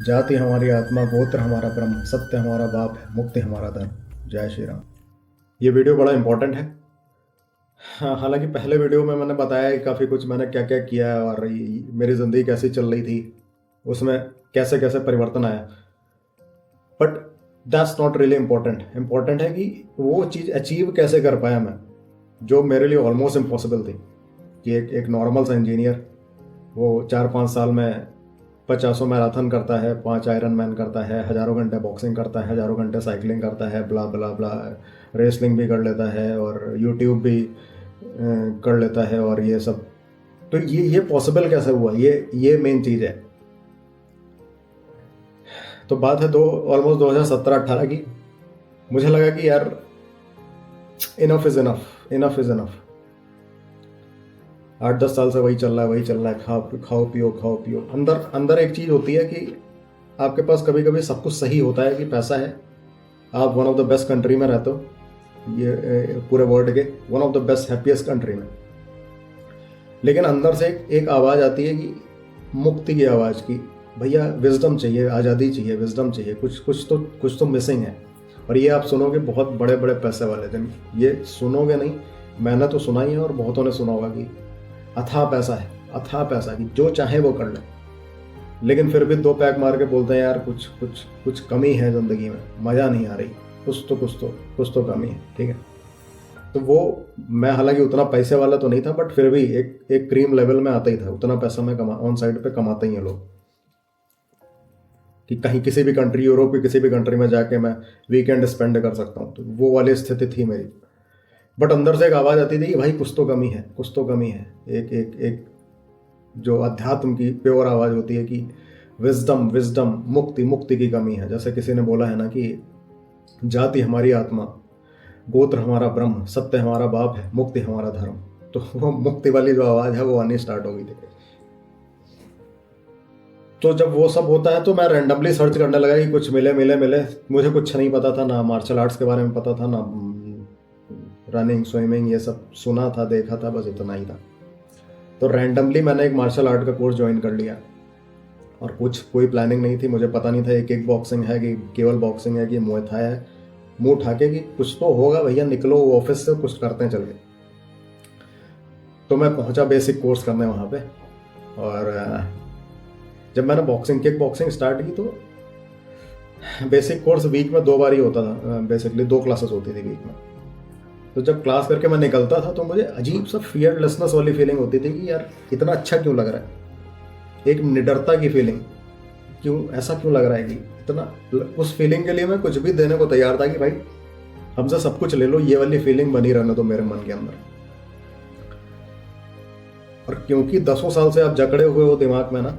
जाति हमारी आत्मा, गोत्र हमारा ब्रह्म, सत्य हमारा बाप है, मुक्ति हमारा धर्म। जय श्री राम। ये वीडियो बड़ा इंपॉर्टेंट है। हाँ, हालांकि पहले वीडियो में मैंने बताया कि काफ़ी कुछ मैंने क्या क्या किया है और मेरी ज़िंदगी कैसी चल रही थी, उसमें कैसे कैसे परिवर्तन आया। But that's not really important. Important है कि वो चीज़ अचीव कैसे कर पाया मैं, जो मेरे लिए ऑलमोस्ट इम्पॉसिबल थी। कि एक नॉर्मल सा इंजीनियर वो 4-5 साल में 50 मैराथन करता है, 5 आयरन मैन करता है, हज़ारों घंटे बॉक्सिंग करता है, हज़ारों घंटे साइकिलिंग करता है, ब्ला ब्ला ब्ला, रेसलिंग भी कर लेता है और यूट्यूब भी कर लेता है और ये सब। तो ये पॉसिबल कैसे हुआ, ये मेन चीज़ है। तो बात है ऑलमोस्ट 2017-18 की। मुझे लगा कि यार enough is enough, enough is enough. 8-10 साल से वही चल रहा है, वही चल रहा है। खाओ पियो, खाओ पियो। अंदर अंदर एक चीज़ होती है कि आपके पास कभी कभी सब कुछ सही होता है कि पैसा है, आप one of the best country में रहते हो, ये पूरे वर्ल्ड के one of the best happiest country में। लेकिन अंदर से एक आवाज़ आती है कि मुक्ति की आवाज़ की, भैया विजडम चाहिए, आज़ादी चाहिए, विजडम चाहिए, कुछ तो मिसिंग है। और ये आप सुनोगे बहुत बड़े बड़े पैसे वाले दिन, ये सुनोगे नहीं, मैंने तो सुना ही है और बहुतों ने सुना होगा कि अथाह पैसा है, अथाह पैसा कि जो चाहे वो कर ले। लेकिन फिर भी 2 पैक मार के बोलते हैं यार कुछ कुछ कुछ कमी है ज़िंदगी में, मज़ा नहीं आ रही, कुछ तो कमी है। ठीक है, तो वो मैं हालांकि उतना पैसे वाला तो नहीं था, बट फिर भी एक क्रीम लेवल में आता ही था। उतना पैसा मैं ऑन साइड पे कमाते ही हैं लोग कि कहीं किसी भी कंट्री, यूरोप की किसी भी कंट्री में जाके मैं वीकेंड स्पेंड कर सकता हूँ। तो वो वाली स्थिति थी मेरी। बट अंदर से एक आवाज़ आती थी कि भाई कुछ तो कमी है, कुछ तो कमी है। एक जो अध्यात्म की प्योर आवाज़ होती है कि विजडम, विजडम, मुक्ति, मुक्ति की कमी है। जैसे किसी ने बोला है ना कि जाति हमारी आत्मा, गोत्र हमारा ब्रह्म, सत्य हमारा बाप है, मुक्ति हमारा धर्म। तो वो मुक्ति वाली जो आवाज़ है वो आनी स्टार्ट हो गई थी। तो जब वो सब होता है तो मैं रैंडमली सर्च करने लगा कि कुछ मिले मिले मिले। मुझे कुछ नहीं पता था, ना मार्शल आर्ट्स के बारे में पता था, ना रनिंग, स्विमिंग, ये सब सुना था, देखा था, बस इतना ही था। तो रैंडमली मैंने एक मार्शल आर्ट का कोर्स ज्वाइन कर लिया और कोई प्लानिंग नहीं थी। मुझे पता नहीं था एक किक बॉक्सिंग है कि केवल बॉक्सिंग है कि मुए थाई है। मुंह उठा के कि कुछ तो होगा भैया, निकलो ऑफिस से, कुछ करते हैं चल के। तो मैं पहुंचा बेसिक कोर्स करने वहाँ पे। और जब मैंने किक बॉक्सिंग स्टार्ट की तो बेसिक कोर्स वीक में 2 बार ही होता था। बेसिकली 2 क्लासेस होती थी वीक में। तो जब क्लास करके मैं निकलता था तो मुझे अजीब सा फियरलेसनेस वाली फीलिंग होती थी कि यार इतना अच्छा क्यों लग रहा है। एक निडरता की फीलिंग, क्यों ऐसा क्यों लग रहा है कि इतना। उस फीलिंग के लिए मैं कुछ भी देने को तैयार था कि भाई हमसे सब कुछ ले लो, ये वाली फीलिंग बनी रहने दो मेरे मन के अंदर। और क्योंकि 10 साल से आप जकड़े हुए हो दिमाग में ना,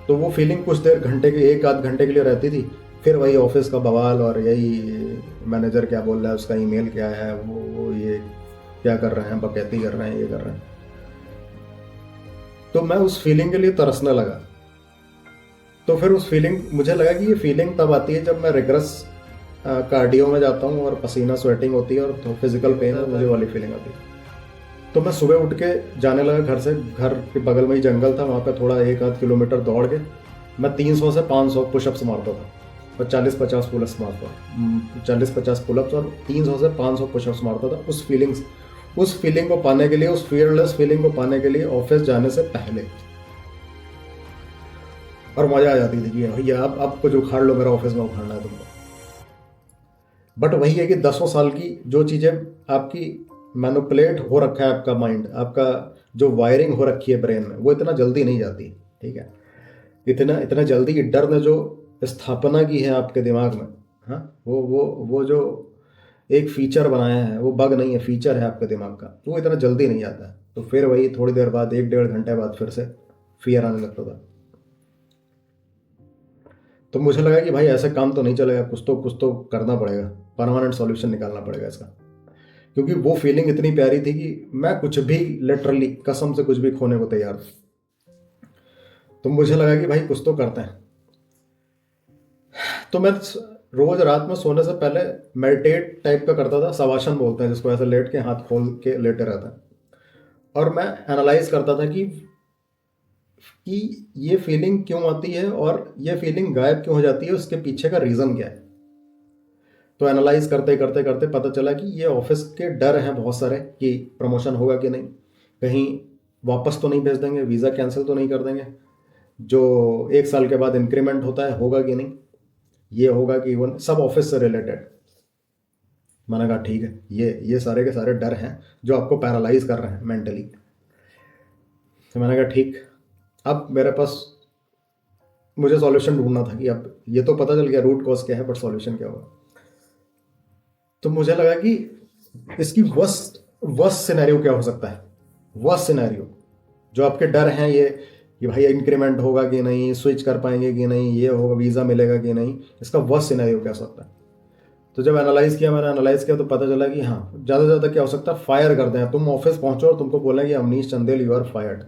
तो वो फीलिंग कुछ देर, घंटे के 1-8 घंटे के लिए रहती थी। फिर वही ऑफिस का बवाल और यही मैनेजर क्या बोल रहा है, उसका ईमेल क्या है, वो ये क्या कर रहे हैं, बकैती कर रहे हैं, ये कर रहे हैं। तो मैं उस फीलिंग के लिए तरसने लगा। तो फिर उस फीलिंग, मुझे लगा कि ये फीलिंग तब आती है जब मैं रिग्रेस कार्डियो में जाता हूँ और पसीना स्वेटिंग होती है और तो फिजिकल पेन और मुझे वाली फीलिंग आती है। तो मैं सुबह उठ के जाने लगा घर से। घर के बगल में ही जंगल था, वहाँ पे थोड़ा 1-8 किलोमीटर दौड़ के मैं 300 से 500 पुशअप्स मारता था और 40-50 पुलअप्स मारता 40-50 पुलअप्स और 300 से 500 पुशअप्स मारता था। उस फीलिंग को पाने के लिए, उस फियरलेस फीलिंग को पाने के लिए ऑफिस जाने से पहले। और मजा आ जाती थी कि भैया अब कुछ उखाड़ लो, मेरा ऑफिस में उखाड़ना है तुमको। बट वही है कि 10 साल की जो चीज़ें आपकी मैनुपुलेट हो रखा है, आपका माइंड, आपका जो वायरिंग हो रखी है ब्रेन में, वो इतना जल्दी नहीं जाती। ठीक है, इतना इतना जल्दी डर ने जो स्थापना की है आपके दिमाग में, हाँ, वो जो एक फीचर बनाया है, वो बग नहीं है, फीचर है आपके दिमाग का, तो वो इतना जल्दी नहीं आता है। तो फिर वही थोड़ी देर बाद, 1-1.5 घंटे बाद फिर से फियर आने लगता था। तो मुझे लगा कि भाई ऐसे काम तो नहीं चलेगा, कुछ तो करना पड़ेगा, परमानेंट सॉल्यूशन निकालना पड़ेगा इसका। क्योंकि वो फीलिंग इतनी प्यारी थी कि मैं कुछ भी, लिटरली कसम से कुछ भी खोने को तैयार था। तो मुझे लगा कि भाई कुछ तो करते हैं। तो मैं रोज रात में सोने से पहले मेडिटेट टाइप का करता था। शवासन बोलते हैं जिसको, ऐसे लेट के हाथ खोल के लेटे रहता है। और मैं एनालाइज करता था कि कि ये फीलिंग क्यों आती है और ये फीलिंग गायब क्यों हो जाती है, उसके पीछे का रीज़न क्या है। तो एनालाइज करते करते करते पता चला कि ये ऑफिस के डर हैं बहुत सारे कि प्रमोशन होगा कि नहीं, कहीं वापस तो नहीं भेज देंगे, वीज़ा कैंसिल तो नहीं कर देंगे, जो 1 साल के बाद इंक्रीमेंट होता है होगा कि नहीं, ये होगा कि इवन सब ऑफिस से रिलेटेड। मैंने कहा ठीक है, ये सारे के सारे डर हैं जो आपको पैरालाइज कर रहे हैं मेंटली। तो मैंने कहा ठीक, अब मेरे पास मुझे सॉल्यूशन ढूंढना था कि अब ये तो पता चल गया रूट कॉज क्या है, बट सॉल्यूशन क्या होगा। तो मुझे लगा कि इसकी वर्स्ट वर्स्ट सिनेरियो क्या हो सकता है। वर्स्ट सिनेरियो जो आपके डर हैं ये कि भाई इंक्रीमेंट होगा कि नहीं, स्विच कर पाएंगे कि नहीं, ये होगा वीज़ा मिलेगा कि नहीं, इसका वर्स्ट सिनेरियो क्या हो सकता है। तो जब मैंने एनालाइज किया तो पता चला कि हाँ, ज़्यादा से ज़्यादा क्या हो सकता है, फायर कर दें, तुम ऑफिस पहुंचो और तुमको बोलें कि Avneesh Chandel you are fired.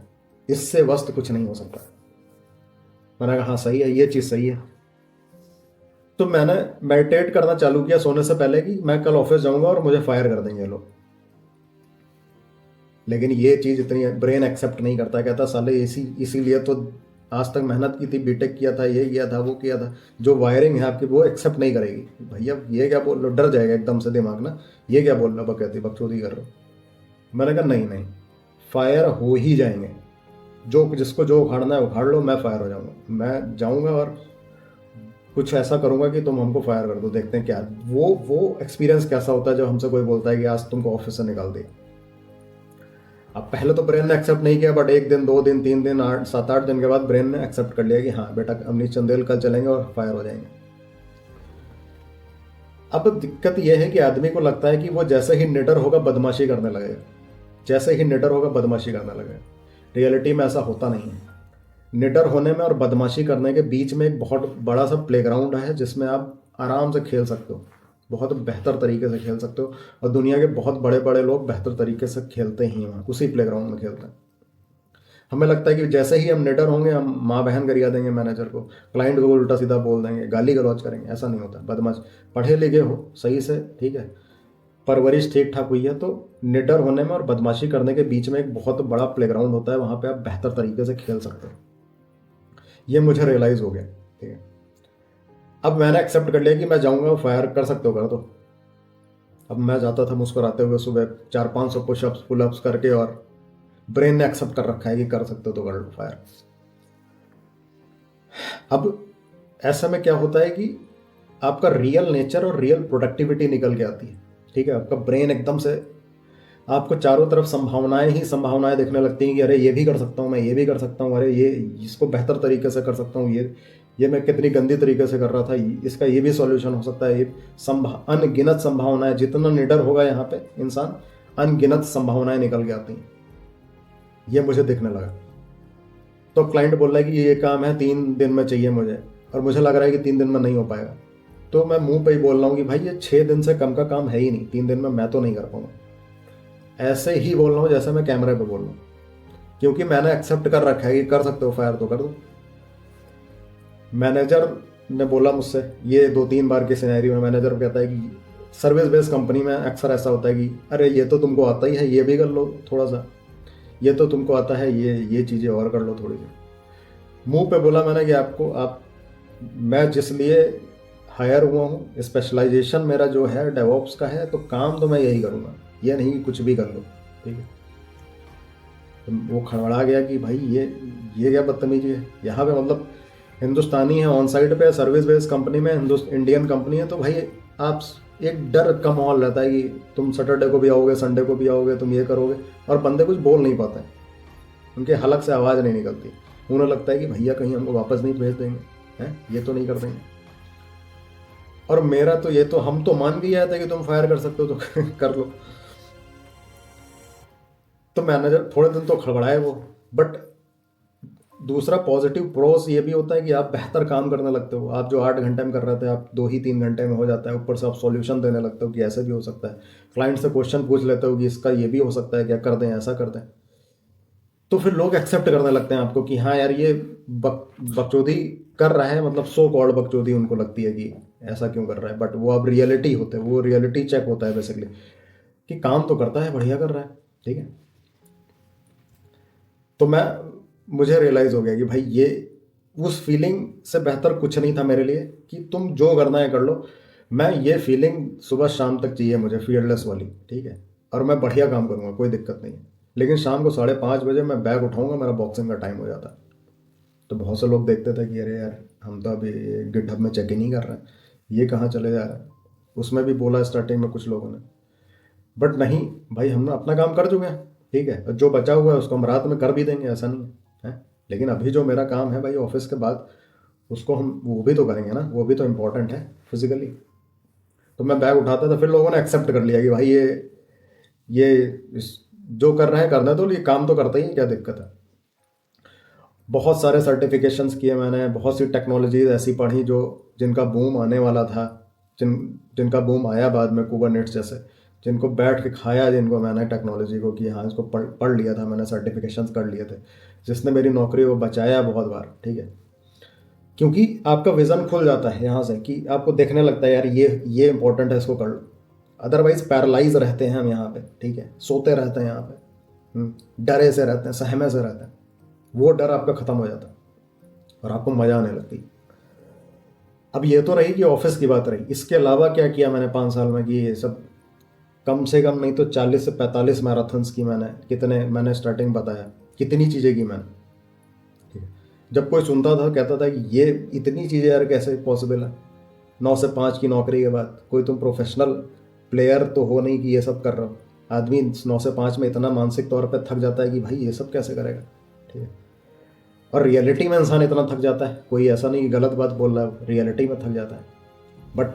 इससे वर्स्ट कुछ नहीं हो सकता। मैंने कहा हाँ सही है, ये चीज़ सही है। तो मैंने मेडिटेट करना चालू किया सोने से पहले कि मैं कल ऑफिस जाऊंगा और मुझे फायर कर देंगे लोग। लेकिन ये चीज़ इतनी ब्रेन एक्सेप्ट नहीं करता, कहता साले इसीलिए तो आज तक मेहनत की थी, बीटेक किया था, ये किया था, वो किया था, जो वायरिंग है आपकी वो एक्सेप्ट नहीं करेगी। भैया ये क्या बोल रहे हो, डर जाएगा एकदम से दिमाग ना, ये क्या बोल रहे हो, बकैती बकचोदी कर रहे हो। मैंने कहा नहीं नहीं, फायर हो ही जाएंगे, जो जिसको जो उखाड़ना है उखाड़ लो, मैं फायर हो जाऊंगा, मैं जाऊंगा और कुछ ऐसा करूंगा कि तुम हमको फायर कर दो, देखते हैं क्या वो एक्सपीरियंस कैसा होता है जब हमसे कोई बोलता है कि आज तुमको ऑफिस से निकाल दिया। अब पहले तो ब्रेन ने एक्सेप्ट नहीं किया, बट 1 दिन 2 दिन 3 दिन 7 8 दिन के बाद ब्रेन ने एक्सेप्ट कर लिया कि हाँ बेटा अवनीश चंदेल कल चलेंगे और फायर हो जाएंगे। अब दिक्कत यह है कि आदमी को लगता है कि वो जैसे ही निडर होगा बदमाशी करने लगेगा, जैसे ही निडर होगा बदमाशी करने लगेगा। रियलिटी में ऐसा होता नहीं है। निडर होने में और बदमाशी करने के बीच में एक बहुत बड़ा सा प्लेग्राउंड है जिसमें आप आराम से खेल सकते हो, बहुत बेहतर तरीके से खेल सकते हो, और दुनिया के बहुत बड़े बड़े लोग बेहतर तरीके से खेलते ही वहाँ उसी प्लेग्राउंड में खेलते हैं। हमें लगता है कि जैसे ही हम निडर होंगे हम माँ बहन गरिया देंगे मैनेजर को, क्लाइंट को उल्टा सीधा बोल देंगे, गाली गलौज करेंगे। ऐसा नहीं होता। बदमाश पढ़े लिखे हो सही से, ठीक है, परवरिश ठीक ठाक हुई है, तो निडर होने में और बदमाशी करने के बीच में एक बहुत बड़ा प्लेग्राउंड होता है, वहाँ पे आप बेहतर तरीके से खेल सकते हो। ये मुझे रियलाइज़ हो गया, ठीक है। अब मैंने एक्सेप्ट कर लिया कि मैं जाऊँगा, फायर कर सकते हो कर दो। अब मैं जाता था मुस्कुराते हुए सुबह 400-500 पुशअप्स पुलअप्स करके, और ब्रेन ने एक्सेप्ट कर रखा है कि कर सकते हो तो कर लो फायर। अब ऐसे में क्या होता है कि आपका रियल नेचर और रियल प्रोडक्टिविटी निकल के आती है, ठीक है। आपका ब्रेन एकदम से आपको चारों तरफ संभावनाएं ही संभावनाएं दिखने लगती हैं कि अरे ये भी कर सकता हूँ, मैं ये भी कर सकता हूँ, अरे ये इसको बेहतर तरीके से कर सकता हूँ, ये मैं कितनी गंदी तरीके से कर रहा था, इसका ये भी सॉल्यूशन हो सकता है। ये अनगिनत संभावनाएं, जितना निडर होगा यहाँ पे इंसान, अनगिनत संभावनाएं निकल के आती हैं। ये मुझे दिखने लगा। तो क्लाइंट बोल रहा है कि ये काम है 3 दिन में चाहिए मुझे, और मुझे लग रहा है कि 3 दिन में नहीं हो पाएगा। तो मैं मुंह पे ही बोल रहा हूँ कि भाई ये 6 दिन से कम का काम है ही नहीं, 3 दिन में मैं तो नहीं कर पाऊंगा। ऐसे ही बोल रहा हूँ जैसे मैं कैमरे पे बोल रहा हूँ, क्योंकि मैंने एक्सेप्ट कर रखा है कि कर सकते हो फायर तो कर दो। मैनेजर ने बोला मुझसे, ये 2-3 बार के सिनेरियो में मैनेजर कहता है कि सर्विस बेस्ड कंपनी में अक्सर ऐसा होता है कि अरे ये तो तुमको आता ही है, ये भी कर लो थोड़ा सा, ये तो तुमको आता है, ये चीज़ें और कर लो थोड़ी सी। मुंह पे बोला मैंने कि मैं जिस लिए हायर हुआ हूँ, स्पेशलाइजेशन मेरा जो है डेवॉप्स का है, तो काम तो मैं यही करूँगा, ये नहीं कि कुछ भी कर लो, ठीक है। तो वो खड़बड़ा गया कि भाई ये क्या बदतमीजी है यहाँ पे, मतलब हिंदुस्तानी है, ऑन साइट पे सर्विस बेस्ड कंपनी में, इंडियन कंपनी है, तो भाई आप एक डर का माहौल रहता है कि तुम सैटरडे को भी आओगे, संडे को भी आओगे, तुम ये करोगे, और बंदे कुछ बोल नहीं पाते हैं, उनके हलक से आवाज़ नहीं निकलती। उन्हें लगता है कि भैया कहीं हमको वापस नहीं भेज देंगे, हैं ये तो नहीं कर देंगे। और मेरा तो ये तो हम तो मान भी आया था कि तुम फायर कर सकते हो तो कर लो। तो मैनेजर थोड़े दिन तो खड़बड़ाए वो, बट दूसरा पॉजिटिव प्रोस ये भी होता है कि आप बेहतर काम करने लगते हो। आप जो 8 घंटे में कर रहे थे, आप 2 ही 3 घंटे में हो जाता है। ऊपर से आप सॉल्यूशन देने लगते हो कि ऐसे भी हो सकता है। क्लाइंट से क्वेश्चन पूछ लेते हो कि इसका ये भी हो सकता है, क्या कर दें, ऐसा कर दें। तो फिर लोग एक्सेप्ट करने लगते हैं आपको कि हाँ यार ये बकचोदी कर रहा है, मतलब सो कॉल्ड बकचोदी उनको लगती है कि ऐसा क्यों कर रहा है, बट वो अब रियलिटी होते हैं, वो रियलिटी चेक होता है बेसिकली कि काम तो करता है, बढ़िया कर रहा है, ठीक है। तो मैं मुझे रियलाइज़ हो गया कि भाई ये उस फीलिंग से बेहतर कुछ नहीं था मेरे लिए कि तुम जो करना है कर लो। मैं ये फीलिंग सुबह शाम तक चाहिए मुझे, फीयरलेस वाली, ठीक है? और मैं बढ़िया काम करूँगा, कोई दिक्कत नहीं है। लेकिन शाम को 5:30 बजे मैं बैग उठाऊँगा, मेरा बॉक्सिंग का टाइम हो जाता है। तो बहुत से लोग देखते थे कि अरे यार, हम तो अभी गिटहब में चेक ही नहीं कर रहे हैं, ये कहाँ चले जा रहे हैं। उसमें भी बोला स्टार्टिंग में कुछ लोगों ने, बट नहीं भाई, हमने अपना काम कर चुके हैं, ठीक है? और जो बचा हुआ है उसको हम रात में कर भी देंगे, ऐसा नहीं है, हैं? लेकिन अभी जो मेरा काम है भाई ऑफिस के बाद, उसको हम वो भी तो करेंगे ना, वो भी तो इम्पोर्टेंट है फिजिकली। तो मैं बैग उठाता था, फिर लोगों ने एक्सेप्ट कर लिया कि भाई ये जो कर रहा है करना, तो ये काम तो करता ही है, क्या दिक्कत है। बहुत सारे सर्टिफिकेशंस किए मैंने, बहुत सी टेक्नोलॉजीज ऐसी पढ़ी जो जिनका बूम आने वाला था, जिनका बूम आया बाद में, कुबरनेट्स जैसे, जिनको बैठ के खाया, जिनको मैंने टेक्नोलॉजी को, कि हाँ इसको पढ़ लिया था मैंने, सर्टिफिकेशंस कर लिए थे, जिसने मेरी नौकरी को बचाया बहुत बार, ठीक है? क्योंकि आपका विज़न खुल जाता है यहाँ से, कि आपको देखने लगता है यार ये इंपॉर्टेंट है, इसको कर लो। अदरवाइज पैरालाइज रहते हैं हम यहाँ पे, ठीक है? सोते रहते हैं यहाँ पे, डरे से रहते हैं, सहमे से रहते हैं। वो डर आपका ख़त्म हो जाता है और आपको मज़ा आने लगती। अब ये तो रही कि ऑफिस की बात रही, इसके अलावा क्या किया मैंने 5 साल में, कि ये सब कम से कम नहीं तो 40 से 45 मैराथन्स की मैंने। कितने मैंने स्टार्टिंग बताया, कितनी चीज़ें की मैंने, ठीक है? जब कोई सुनता था कहता था कि ये इतनी चीज़ें यार कैसे पॉसिबल है, 9 से 5 की नौकरी के बाद? कोई तुम प्रोफेशनल प्लेयर तो हो नहीं कि ये सब कर रहा हो। आदमी 9 से 5 में इतना मानसिक तौर पर थक जाता है कि भाई ये सब कैसे करेगा, ठीक है? और रियलिटी में इंसान इतना थक जाता है, कोई ऐसा नहीं कि गलत बात बोल रहा है, रियलिटी में थक जाता है। बट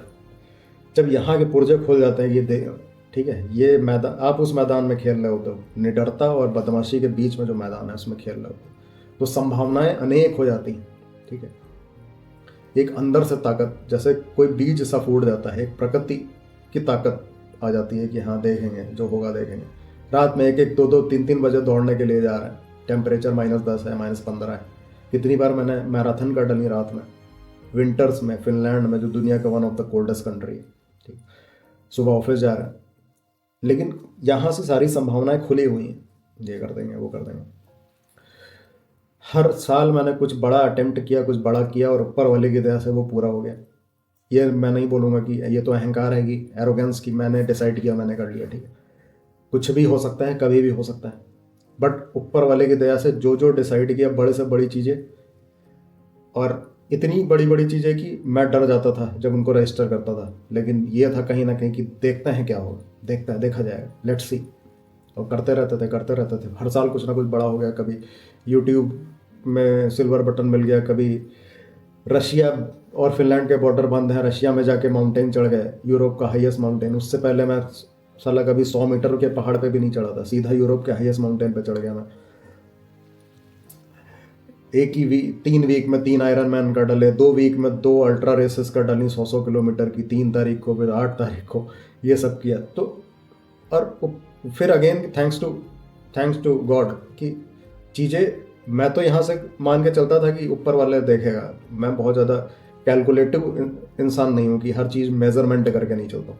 जब यहाँ के पुर्जे खुल जाते हैं, ये दे, ठीक है, ये मैदान, आप उस मैदान में खेल रहे होते हो, निडरता और बदमाशी के बीच में जो मैदान है उसमें खेल रहे होते हो, तो संभावनाएं अनेक हो जाती हैं, ठीक है? एक अंदर से ताकत, जैसे कोई बीज सा फूट जाता है, एक प्रकृति की ताकत आ जाती है कि हाँ देखेंगे, जो होगा देखेंगे। रात में 1-1, 2-2, 3-3 बजे दौड़ने के लिए जा रहे हैं, टेम्परेचर -10 है, -15 है। कितनी बार मैंने मैराथन कर डाली रात में, विंटर्स में, फिनलैंड में, जो दुनिया का one of the coldest country है, ठीक? सुबह ऑफिस जा रहे हैं, लेकिन यहाँ से सारी संभावनाएं खुली हुई हैं, ये कर देंगे, वो कर देंगे। हर साल मैंने कुछ बड़ा अटेम्प्ट किया, कुछ बड़ा किया, और ऊपर वाले की दया से वो पूरा हो गया। ये मैं नहीं बोलूँगा कि ये तो अहंकार है, कि एरोगेंस, की मैंने डिसाइड किया, मैंने कर लिया, ठीक है? कुछ भी हो सकता है, कभी भी हो सकता है, बट ऊपर वाले की दया से जो जो डिसाइड किया, बड़े से बड़ी चीज़ें, और इतनी बड़ी बड़ी चीज़ें कि मैं डर जाता था जब उनको रजिस्टर करता था। लेकिन ये था कहीं ना कहीं कि देखते हैं क्या होगा, देखा जाएगा, लेट्स सी। और करते रहते थे, हर साल कुछ ना कुछ बड़ा हो गया। कभी यूट्यूब में सिल्वर बटन मिल गया, कभी रशिया और फिनलैंड के बॉर्डर बंद हैं, रशिया में जाके माउंटेन चढ़ गए, यूरोप का हाईएस्ट माउंटेन। उससे पहले मैं साला कभी 100 मीटर के पहाड़ पे भी नहीं चढ़ा था, सीधा यूरोप के हाईएस्ट माउंटेन पे चढ़ गया मैं। एक ही 3 वीक में 3 आयरन मैन कर डाले, 2 वीक में 2 अल्ट्रा रेसेस कर डाली 100-100 किलोमीटर की, 3 तारीख को, फिर 8 तारीख को, ये सब किया। तो और फिर अगेन थैंक्स टू गॉड कि चीज़ें, मैं तो यहाँ से मान के चलता था कि ऊपर वाले देखेगा। मैं बहुत ज़्यादा कैलकुलेटिव इंसान नहीं हूँ कि हर चीज़ मेजरमेंट करके नहीं चलता।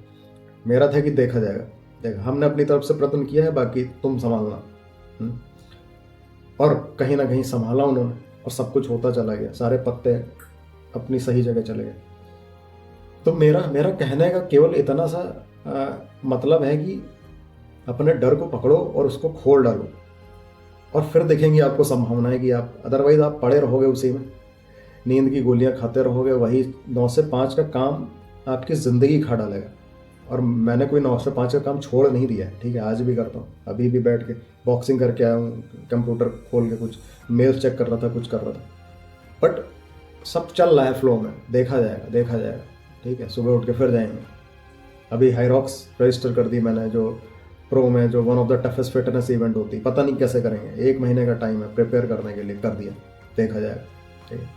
मेरा था कि देखा जाएगा, देखा, हमने अपनी तरफ से प्रयत्न किया है, बाकी तुम संभालना। और कहीं ना कहीं संभाला उन्होंने, और सब कुछ होता चला गया, सारे पत्ते अपनी सही जगह चले गए। तो मेरा कहने का केवल इतना सा मतलब है कि अपने डर को पकड़ो और उसको खोल डालो, और फिर देखेंगे आपको संभावना है कि आप, अदरवाइज आप पड़े रहोगे उसी में, नींद की गोलियां खाते रहोगे, वही 9 से 5 का काम आपकी ज़िंदगी खा डालेगा। और मैंने कोई 9 से 5 का काम छोड़ नहीं दिया है, ठीक है? आज भी करता हूँ, अभी भी बैठ के बॉक्सिंग करके आया हूँ, कंप्यूटर खोल के कुछ मेल्स चेक कर रहा था, कुछ कर रहा था। बट सब चल रहा है फ्लो में, देखा जाएगा, ठीक है? सुबह उठ के फिर जाएंगे। अभी हाईरॉक्स रजिस्टर कर दी मैंने, जो प्रो में, जो one of the toughest fitness event होती है। पता नहीं कैसे करेंगे, 1 महीने का टाइम है प्रिपेयर करने के लिए, कर दिया, देखा जाएगा, ठीक है?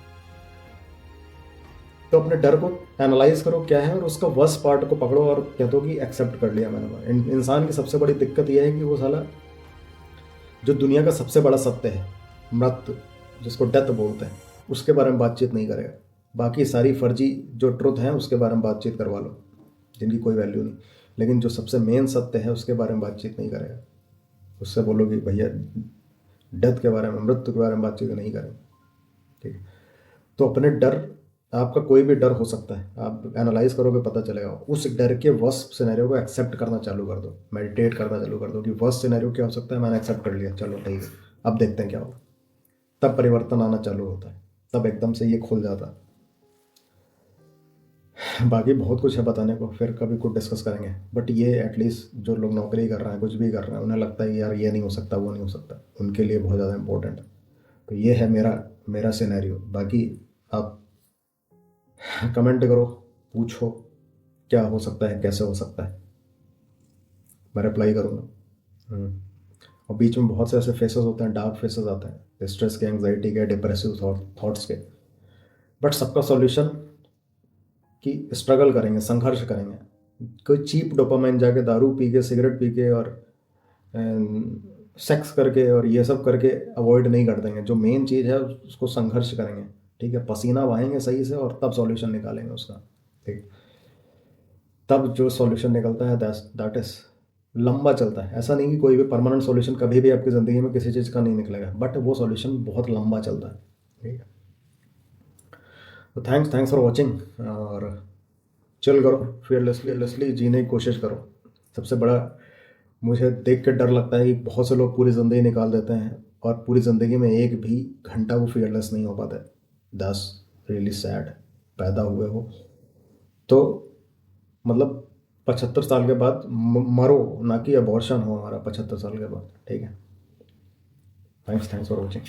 तो अपने डर को एनालाइज करो क्या है, और उसका वर्स्ट पार्ट को पकड़ो और कह दो कि एक्सेप्ट कर लिया मैंने। इंसान की सबसे बड़ी दिक्कत यह है कि वो साला जो दुनिया का सबसे बड़ा सत्य है, मृत्यु, जिसको डेथ बोलते हैं, उसके बारे में बातचीत नहीं करेगा। बाकी सारी फर्जी जो ट्रुथ हैं उसके बारे में बातचीत करवा लो, जिनकी कोई वैल्यू नहीं। लेकिन जो सबसे मेन सत्य है उसके बारे में बातचीत नहीं करेगा। उससे बोलो कि भैया डेथ के बारे में, मृत्यु के बारे में बातचीत नहीं करेंगे। ठीक है, तो अपने डर, आपका कोई भी डर हो सकता है, आप एनालाइज करोगे पता चलेगा। उस डर के वर्स्ट सिनेरियो को एक्सेप्ट करना चालू कर दो, मेडिटेट करना चालू कर दो कि वर्स्ट सिनेरियो क्या हो सकता है, मैंने एक्सेप्ट कर लिया, चलो ठीक है, अब देखते हैं क्या होगा। तब परिवर्तन आना चालू होता है, तब एकदम से ये खुल जाता है। बाकी बहुत कुछ है बताने को, फिर कभी कुछ डिस्कस करेंगे, बट ये एटलीस्ट जो लोग नौकरी कर रहे हैं, कुछ भी कर रहे हैं, उन्हें लगता है कि यार ये नहीं हो सकता, वो नहीं हो सकता, उनके लिए बहुत ज़्यादा इंपॉर्टेंट है। तो ये है मेरा मेरा सिनेरियो। बाकी आप कमेंट करो, पूछो क्या हो सकता है, कैसे हो सकता है, मैं रिप्लाई करूँगा। और बीच में बहुत से ऐसे फेसेस होते हैं, डार्क फेसेस आते हैं, स्ट्रेस के, एंग्जाइटी के, डिप्रेसिव थॉट्स के, बट सबका सॉल्यूशन कि स्ट्रगल करेंगे, संघर्ष करेंगे। कोई चीप डोपामाइन जाके दारू पी के, सिगरेट पी के और सेक्स करके और ये सब करके अवॉइड नहीं कर देंगे। जो मेन चीज़ है उसको संघर्ष करेंगे, ठीक है, पसीना बहाएंगे सही से और तब सॉल्यूशन निकालेंगे उसका। ठीक, तब जो सॉल्यूशन निकलता है दैट इज लंबा चलता है। ऐसा नहीं कि कोई भी परमानेंट सॉल्यूशन कभी भी आपकी ज़िंदगी में किसी चीज़ का नहीं निकलेगा, बट वो सॉल्यूशन बहुत लंबा चलता है। ठीक है, तो थैंक्स फॉर वॉचिंग। और चिल करो, फियरलेसली जीने की कोशिश करो। सबसे बड़ा मुझे देख के डर लगता है कि बहुत से लोग पूरी ज़िंदगी निकाल देते हैं और पूरी ज़िंदगी में एक भी घंटा वो फियरलेस नहीं हो पाते। That's really sad. पैदा हुए हो तो मतलब 75 साल के बाद मरो, ना कि अबॉर्शन हो हमारा 75 साल के बाद। ठीक है, थैंक्स फॉर वॉचिंग।